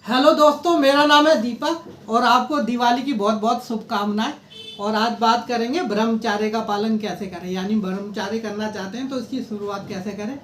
Hello दोस्तों, मेरा नाम है दीपक और आपको दिवाली की बहुत बहुत शुभकामनाएं। और आज बात करेंगे ब्रह्मचर्य का पालन कैसे करें, यानी ब्रह्मचर्य करना चाहते हैं तो इसकी शुरुआत कैसे करें।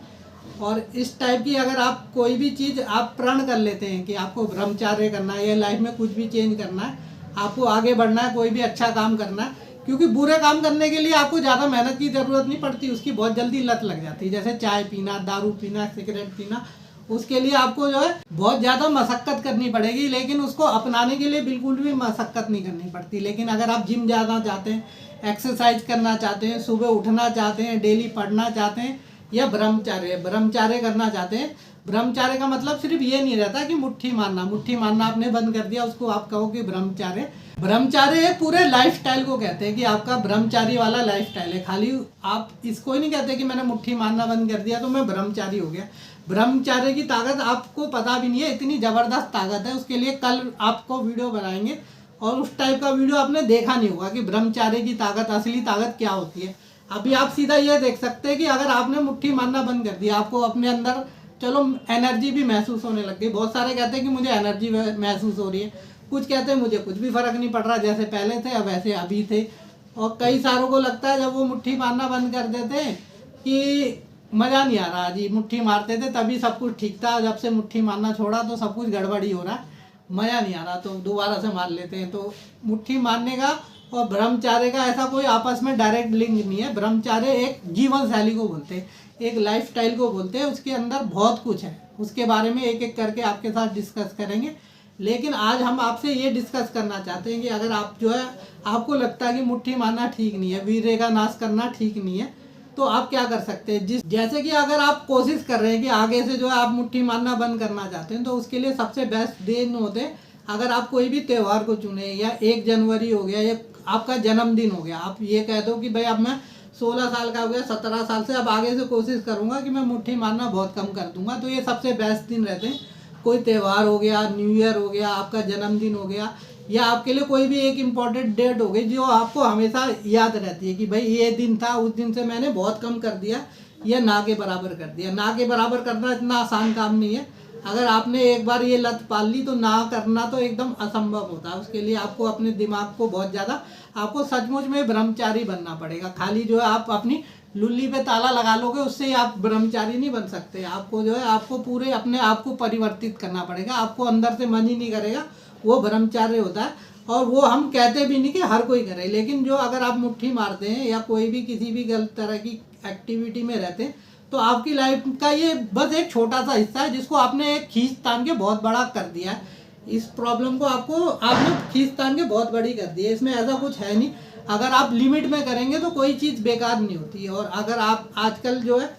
और इस टाइप की अगर आप कोई भी चीज़ आप प्रण कर लेते हैं कि आपको ब्रह्मचर्य करना है या लाइफ में कुछ भी चेंज करना है, आपको आगे बढ़ना है, कोई भी अच्छा काम करना है, क्योंकि बुरे काम करने के लिए आपको ज़्यादा मेहनत की ज़रूरत नहीं पड़ती, उसकी बहुत जल्दी लत लग जाती है। जैसे चाय पीना, दारू पीना, सिगरेट पीना, उसके लिए आपको जो है बहुत ज़्यादा मशक्क़त करनी पड़ेगी, लेकिन उसको अपनाने के लिए बिल्कुल भी मशक्क़त नहीं करनी पड़ती। लेकिन अगर आप जिम जाना चाहते हैं, एक्सरसाइज करना चाहते हैं, सुबह उठना चाहते हैं, डेली पढ़ना चाहते हैं, या ब्रह्मचर्य करना चाहते हैं। ब्रह्मचर्य का मतलब सिर्फ ये नहीं रहता कि मुट्ठी मारना आपने बंद कर दिया, उसको आप कहो कि ब्रह्मचर्य। ब्रह्मचर्य पूरे लाइफस्टाइल को कहते हैं कि आपका ब्रह्मचारी वाला लाइफस्टाइल है। खाली आप इसको ही नहीं कहते कि मैंने मुट्ठी मारना बंद कर दिया तो मैं ब्रह्मचारी हो गया। ब्रह्मचर्य की ताकत आपको पता भी नहीं है, इतनी ज़बरदस्त ताकत है। उसके लिए कल आपको वीडियो बनाएंगे और उस टाइप का वीडियो आपने देखा नहीं होगा कि ब्रह्मचर्य की ताकत, असली ताकत क्या होती है। अभी आप सीधा ये देख सकते हैं कि अगर आपने मुट्ठी मारना बंद कर दिया, आपको अपने अंदर चलो एनर्जी भी महसूस होने लग गई। बहुत सारे कहते हैं कि मुझे एनर्जी महसूस हो रही है, कुछ कहते हैं मुझे कुछ भी फर्क नहीं पड़ रहा, जैसे पहले थे अब वैसे अभी थे। और कई सारों को लगता है जब वो मुट्ठी मारना बंद कर देते हैं कि मज़ा नहीं आ रहा जी, मुट्ठी मारते थे तभी सब कुछ ठीक था, जब से मुट्ठी मारना छोड़ा तो सब कुछ गड़बड़ी हो रहा है, मज़ा नहीं आ रहा, तो दोबारा से मार लेते हैं। तो मुट्ठी मारने का और ब्रह्मचर्य का ऐसा कोई आपस में डायरेक्ट लिंक नहीं है। ब्रह्मचर्य एक जीवन शैली को बोलते हैं, एक लाइफ स्टाइल को बोलते हैं, उसके अंदर बहुत कुछ है। उसके बारे में एक एक करके आपके साथ डिस्कस करेंगे। लेकिन आज हम आपसे ये डिस्कस करना चाहते हैं कि अगर आप जो है, आपको लगता है कि मुट्ठी मारना ठीक नहीं है, वीर्य का नाश करना ठीक नहीं है, तो आप क्या कर सकते हैं। जैसे कि अगर आप कोशिश कर रहे हैं कि आगे से जो है आप मुट्ठी मारना बंद करना चाहते हैं, तो उसके लिए सबसे बेस्ट दिन होते हैं अगर आप कोई भी त्यौहार को चुने, या 1 जनवरी हो गया, या आपका जन्मदिन हो गया, आप ये कह दो कि भाई अब मैं 16 साल का हो गया, 17 साल से अब आगे से कोशिश करूंगा कि मैं मुट्ठी मारना बहुत कम कर दूंगा। तो ये सबसे बेस्ट दिन रहते हैं। कोई त्यौहार हो गया, न्यू ईयर हो गया, आपका जन्मदिन हो गया, या आपके लिए कोई भी एक इम्पॉर्टेंट डेट हो गई जो आपको हमेशा याद रहती है कि भाई ये दिन था, उस दिन से मैंने बहुत कम कर दिया या ना के बराबर कर दिया। ना के बराबर करना इतना आसान काम नहीं है। अगर आपने एक बार ये लत पाल ली तो ना करना तो एकदम असंभव होता है। उसके लिए आपको अपने दिमाग को बहुत ज़्यादा, आपको सचमुच में ब्रह्मचारी बनना पड़ेगा। खाली जो है आप अपनी लुल्ली पे ताला लगा लोगे, उससे ही आप ब्रह्मचारी नहीं बन सकते। आपको जो है, आपको पूरे अपने आप को परिवर्तित करना पड़ेगा। आपको अंदर से मन ही नहीं करेगा, वो ब्रह्मचर्य होता है। और वो हम कहते भी नहीं कि हर कोई करे, लेकिन जो अगर आप मुट्ठी मारते हैं या कोई भी किसी भी गलत तरह की एक्टिविटी में रहते हैं, तो आपकी लाइफ का ये बस एक छोटा सा हिस्सा है जिसको आपने एक खींच तान के बहुत बड़ा कर दिया है। इस प्रॉब्लम को आपने खींच तान के बहुत बड़ी कर दी है। इसमें ऐसा कुछ है नहीं। अगर आप लिमिट में करेंगे तो कोई चीज़ बेकार नहीं होती। और अगर आप आजकल जो है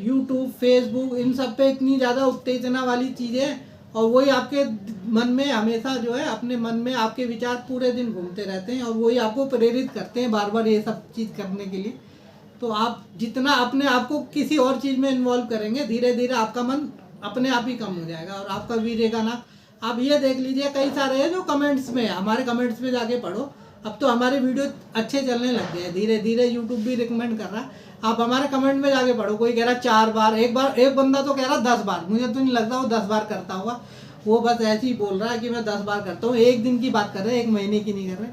यूट्यूब, फेसबुक, इन सब पे इतनी ज़्यादा उत्तेजना वाली चीज़ें, और वही आपके मन में हमेशा जो है, अपने मन में आपके विचार पूरे दिन घूमते रहते हैं और वही आपको प्रेरित करते हैं बार बार ये सब चीज़ करने के लिए। तो आप जितना अपने आप को किसी और चीज़ में इन्वॉल्व करेंगे, धीरे धीरे आपका मन अपने आप ही कम हो जाएगा और आपका वीर्य का ना। आप ये देख लीजिए, कई सारे हैं जो कमेंट्स में, हमारे कमेंट्स में जाके पढ़ो, अब तो हमारे वीडियो अच्छे चलने लग गए हैं, धीरे धीरे यूट्यूब भी रिकमेंड कर रहा है। आप हमारे कमेंट में जाके पढ़ो, कोई कह रहा 4 बार, एक बंदा तो कह रहा 10 बार। मुझे तो नहीं लगता वो 10 बार करता होगा, वो बस ऐसे ही बोल रहा है कि मैं 10 बार करता हूँ। एक दिन की बात कर रहे हैं, 1 महीने की नहीं कर रहे।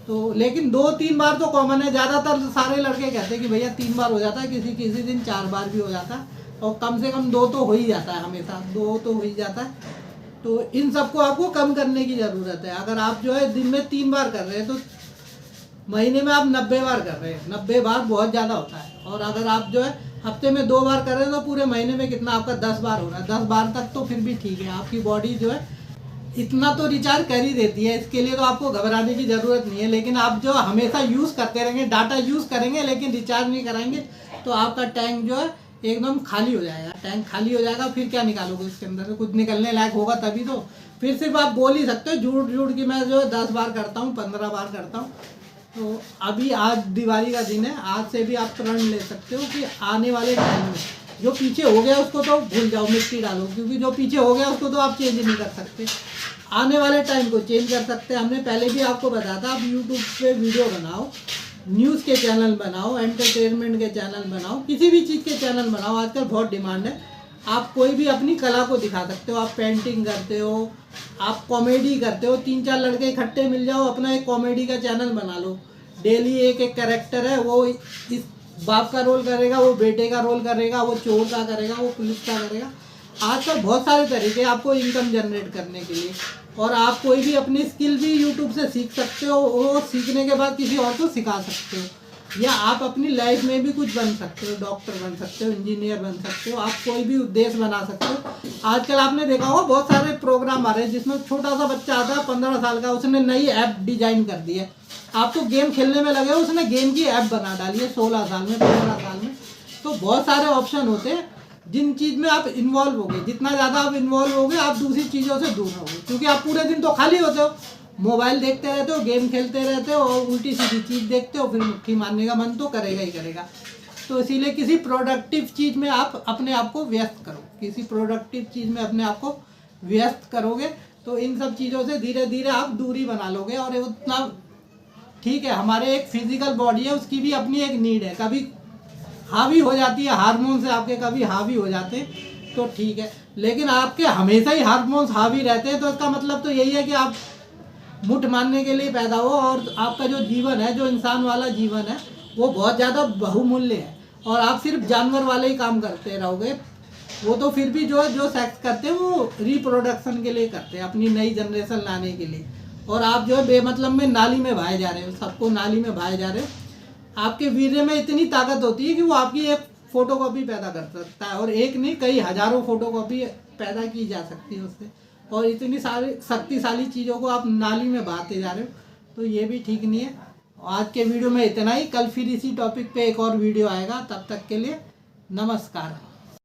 तो लेकिन 2-3 बार तो कॉमन है। ज़्यादातर सारे लड़के कहते हैं कि भैया 3 बार हो जाता है, किसी किसी दिन 4 बार भी हो जाता है, और कम से कम 2 तो हो ही जाता है, हमेशा 2 तो हो ही जाता है। तो इन सबको आपको कम करने की ज़रूरत है। अगर आप जो है दिन में 3 बार कर रहे हैं तो महीने में आप 90 बार कर रहे हैं। 90 बार बहुत ज़्यादा होता है। और अगर आप जो है हफ्ते में 2 बार कर रहे हैं तो पूरे महीने में कितना आपका 10 बार हो रहा है। 10 बार तक तो फिर भी ठीक है, आपकी बॉडी जो है इतना तो रिचार्ज कर ही देती है। इसके लिए तो आपको घबराने की ज़रूरत नहीं है। लेकिन आप जो हमेशा यूज़ करते रहेंगे, डाटा यूज़ करेंगे लेकिन रिचार्ज नहीं कराएंगे, तो आपका टैंक जो है एकदम खाली हो जाएगा। टैंक खाली हो जाएगा, फिर क्या निकालोगे उसके अंदर से? कुछ निकलने लायक होगा तभी तो। फिर सिर्फ आप बोल ही सकते हो झूठ कि मैं जो है 10 बार करता हूँ, 15 बार करता हूँ। तो अभी आज दिवाली का दिन है, आज से भी आप प्रण ले सकते हो कि आने वाले टाइम में जो पीछे हो गया उसको तो भूल जाओ, मिट्टी डालो, क्योंकि जो पीछे हो गया उसको तो आप चेंज नहीं कर सकते। आने वाले टाइम को चेंज कर सकते हैं। हमने पहले भी आपको बताया था, आप यूट्यूब पे वीडियो बनाओ, न्यूज़ के चैनल बनाओ, एंटरटेनमेंट के चैनल बनाओ, किसी भी चीज़ के चैनल बनाओ, आजकल बहुत डिमांड है। आप कोई भी अपनी कला को दिखा सकते हो। आप पेंटिंग करते हो, आप कॉमेडी करते हो, 3-4 लड़के इकट्ठे मिल जाओ, अपना एक कॉमेडी का चैनल बना लो। डेली एक एक कैरेक्टर है, वो इस बाप का रोल करेगा, वो बेटे का रोल करेगा, वो चोर का करेगा, वो पुलिस का करेगा। आजकल बहुत सारे तरीके हैं आपको इनकम जनरेट करने के लिए। और आप कोई भी अपनी स्किल भी यूट्यूब से सीख सकते हो, वो सीखने के बाद किसी और को सिखा सकते हो। या आप अपनी लाइफ में भी कुछ बन सकते हो, डॉक्टर बन सकते हो, इंजीनियर बन सकते हो, आप कोई भी उद्देश्य बना सकते हो। आजकल आपने देखा होगा बहुत सारे प्रोग्राम आ रहे हैं जिसमें छोटा सा बच्चा आता है 15 साल का, उसने नई ऐप डिजाइन कर दी है। आप तो गेम खेलने में लगे हो, उसने गेम की ऐप बना डाली है 16 साल में, 15 साल में। तो बहुत सारे ऑप्शन होते हैं जिन चीज़ में आप इन्वॉल्व होगे, जितना ज़्यादा आप इन्वॉल्व होगे आप दूसरी चीज़ों से दूर रहोगे। क्योंकि आप पूरे दिन तो खाली होते हो, मोबाइल देखते रहते हो, गेम खेलते रहते हो और उल्टी सीधी चीज़ देखते हो, फिर मुट्ठी मारने का मन तो करेगा ही करेगा। तो इसीलिए किसी प्रोडक्टिव चीज़ में आप अपने आप को व्यस्त करो, किसी प्रोडक्टिव चीज़ में अपने आप को व्यस्त करोगे तो इन सब चीज़ों से धीरे धीरे आप दूरी बना लोगे। और उतना ठीक है, हमारे एक फिजिकल बॉडी है, उसकी भी अपनी एक नीड है, कभी हावी हो जाती है, हार्मोन से आपके कभी हावी हो जाते हैं तो ठीक है। लेकिन आपके हमेशा ही हार्मोन्स हावी रहते हैं तो इसका मतलब तो यही है कि आप मुठ मारने के लिए पैदा हो। और आपका जो जीवन है, जो इंसान वाला जीवन है, वो बहुत ज़्यादा बहुमूल्य है। और आप सिर्फ जानवर वाले ही काम करते रहोगे। वो तो फिर भी जो सेक्स करते हैं वो रिप्रोडक्शन के लिए करते हैं, अपनी नई जनरेशन लाने के लिए। और आप जो है बेमतलब में नाली में बहाए जा रहे हो, सबको नाली में बहाए जा रहे हो। आपके वीर्य में इतनी ताकत होती है कि वो आपकी एक फोटोकॉपी पैदा कर सकता है, और एक नहीं कई हजारों फोटोकॉपी पैदा की जा सकती है उससे। और इतनी सारी शक्तिशाली चीज़ों को आप नाली में बहाते जा रहे हो, तो ये भी ठीक नहीं है। आज के वीडियो में इतना ही। कल फिर इसी टॉपिक पे एक और वीडियो आएगा, तब तक के लिए नमस्कार।